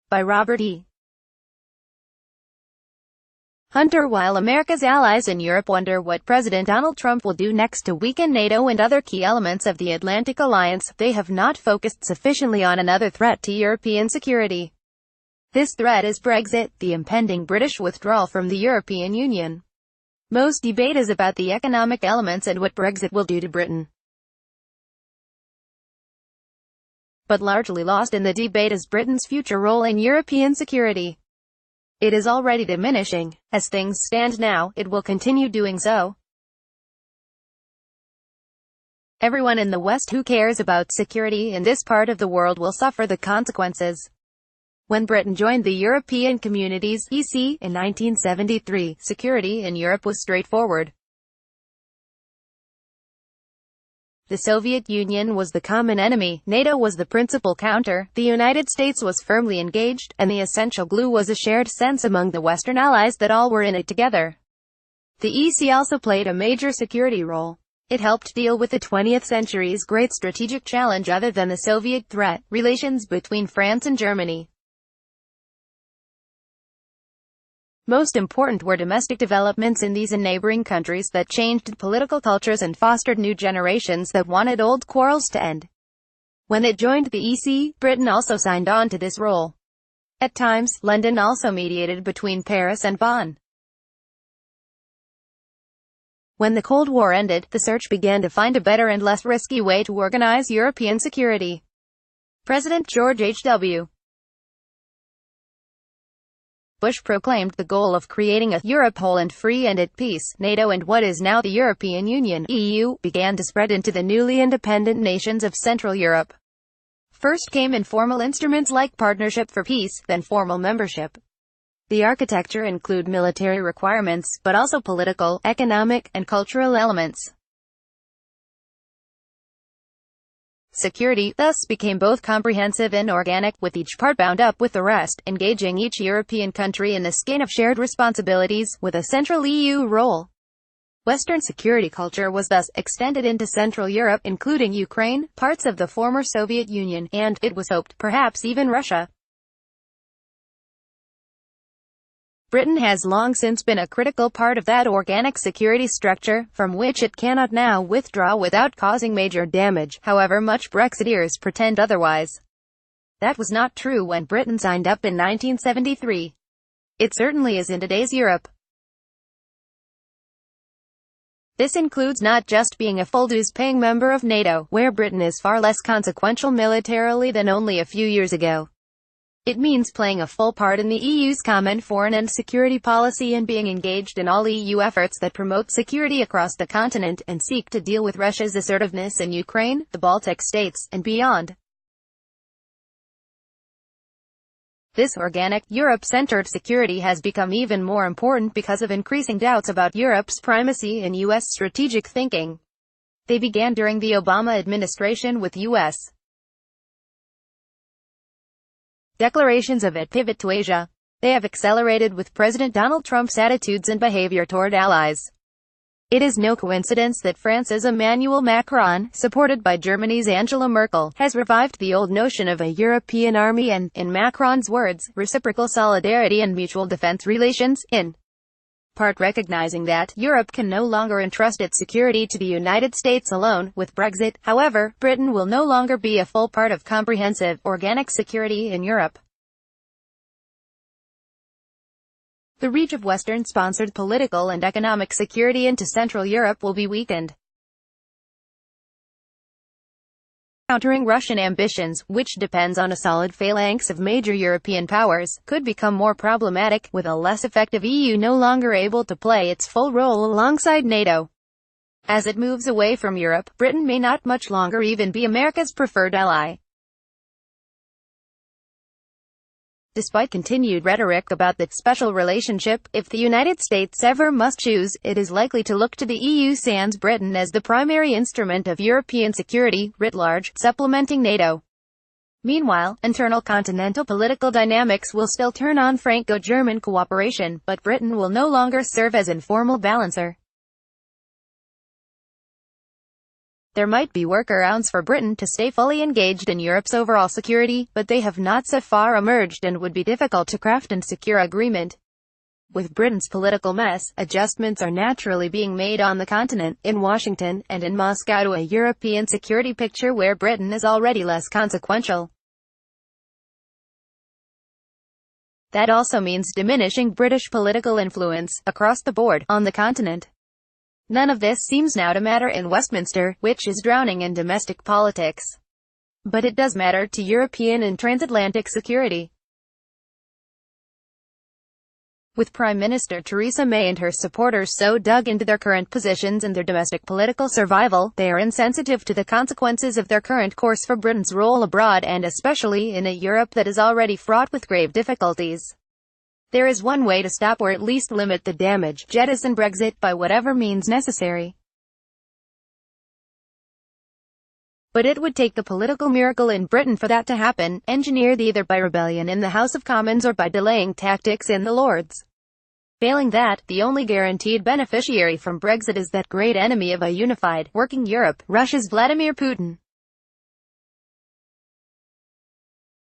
by Robert E. Hunter. While America's allies in Europe wonder what President Donald Trump will do next to weaken NATO and other key elements of the Atlantic Alliance, they have not focused sufficiently on another threat to European security. This threat is Brexit, the impending British withdrawal from the European Union. Most debate is about the economic elements and what Brexit will do to Britain. But largely lost in the debate is Britain's future role in European security. It is already diminishing. As things stand now, it will continue doing so. Everyone in the West who cares about security in this part of the world will suffer the consequences. When Britain joined the European Communities (EC) in 1973, security in Europe was straightforward. The Soviet Union was the common enemy, NATO was the principal counter, the United States was firmly engaged, and the essential glue was a shared sense among the Western allies that all were in it together. The EC also played a major security role. It helped deal with the 20th century's great strategic challenge other than the Soviet threat: relations between France and Germany. Most important were domestic developments in these and neighboring countries that changed political cultures and fostered new generations that wanted old quarrels to end. When it joined the EC, Britain also signed on to this role. At times, London also mediated between Paris and Bonn. When the Cold War ended, the search began to find a better and less risky way to organize European security. President George H.W. Bush proclaimed the goal of creating a Europe whole and free and at peace. NATO and what is now the European Union (EU) began to spread into the newly independent nations of Central Europe. First came informal instruments like Partnership for Peace, then formal membership. The architecture included military requirements, but also political, economic, and cultural elements. Security, thus, became both comprehensive and organic, with each part bound up with the rest, engaging each European country in a skein of shared responsibilities, with a central EU role. Western security culture was thus extended into Central Europe, including Ukraine, parts of the former Soviet Union, and, it was hoped, perhaps even Russia. Britain has long since been a critical part of that organic security structure, from which it cannot now withdraw without causing major damage, however much Brexiteers pretend otherwise. That was not true when Britain signed up in 1973. It certainly is in today's Europe. This includes not just being a full dues-paying member of NATO, where Britain is far less consequential militarily than only a few years ago. It means playing a full part in the EU's common foreign and security policy and being engaged in all EU efforts that promote security across the continent and seek to deal with Russia's assertiveness in Ukraine, the Baltic states, and beyond. This organic, Europe-centered security has become even more important because of increasing doubts about Europe's primacy in U.S. strategic thinking. They began during the Obama administration with U.S. declarations of a pivot to Asia. They have accelerated with President Donald Trump's attitudes and behavior toward allies. It is no coincidence that France's Emmanuel Macron, supported by Germany's Angela Merkel, has revived the old notion of a European army and, in Macron's words, reciprocal solidarity and mutual defense relations, in part recognizing that Europe can no longer entrust its security to the United States alone. With Brexit, however, Britain will no longer be a full part of comprehensive, organic security in Europe. The reach of Western-sponsored political and economic security into Central Europe will be weakened. Countering Russian ambitions, which depends on a solid phalanx of major European powers, could become more problematic, with a less effective EU no longer able to play its full role alongside NATO. As it moves away from Europe, Britain may not much longer even be America's preferred ally. Despite continued rhetoric about that special relationship, if the United States ever must choose, it is likely to look to the EU sans Britain as the primary instrument of European security, writ large, supplementing NATO. Meanwhile, internal continental political dynamics will still turn on Franco-German cooperation, but Britain will no longer serve as informal balancer. There might be workarounds for Britain to stay fully engaged in Europe's overall security, but they have not so far emerged and would be difficult to craft and secure agreement. With Britain's political mess, adjustments are naturally being made on the continent, in Washington, and in Moscow to a European security picture where Britain is already less consequential. That also means diminishing British political influence, across the board, on the continent. None of this seems now to matter in Westminster, which is drowning in domestic politics. But it does matter to European and transatlantic security. With Prime Minister Theresa May and her supporters so dug into their current positions and their domestic political survival, they are insensitive to the consequences of their current course for Britain's role abroad and especially in a Europe that is already fraught with grave difficulties. There is one way to stop or at least limit the damage: jettison Brexit by whatever means necessary. But it would take the political miracle in Britain for that to happen, engineered either by rebellion in the House of Commons or by delaying tactics in the Lords. Failing that, the only guaranteed beneficiary from Brexit is that great enemy of a unified, working Europe, Russia's Vladimir Putin.